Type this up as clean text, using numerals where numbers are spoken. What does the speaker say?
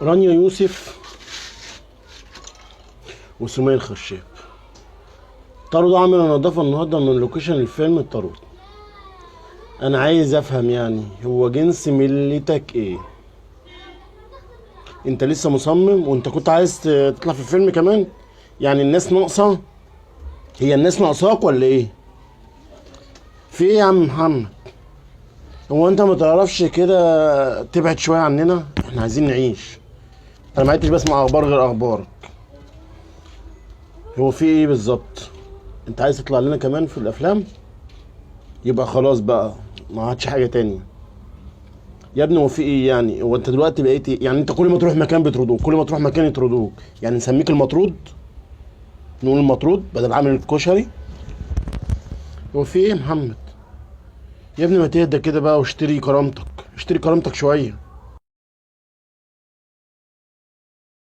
رانيا يوسف وسمية الخشاب. طاروا عامل نظافة النهارده من لوكيشن الفيلم الطارود. انا عايز افهم يعني هو جنس ملتك ايه؟ انت لسه مصمم وانت كنت عايز تطلع في الفيلم كمان؟ يعني الناس ناقصة؟ هي الناس ناقصاك ولا ايه؟ في ايه يا عم محمد؟ هو انت ما تعرفش كده تبعد شوية عننا؟ احنا عايزين نعيش. انا ما عدتش بسمع اخبار غير اخبارك. هو في ايه بالظبط؟ انت عايز تطلع لنا كمان في الافلام؟ يبقى خلاص بقى، ما عادش حاجة تانية. يا ابني هو في ايه يعني؟ هو انت دلوقتي بقيت إيه؟ يعني انت كل ما تروح مكان بيطردوك، كل ما تروح مكان يطردوك، يعني نسميك المطرود؟ نقول المطرود بدل عامل الكشري؟ هو في ايه يا محمد؟ يا ابني ما تهدى كده بقى واشتري كرامتك، اشتري كرامتك شوية.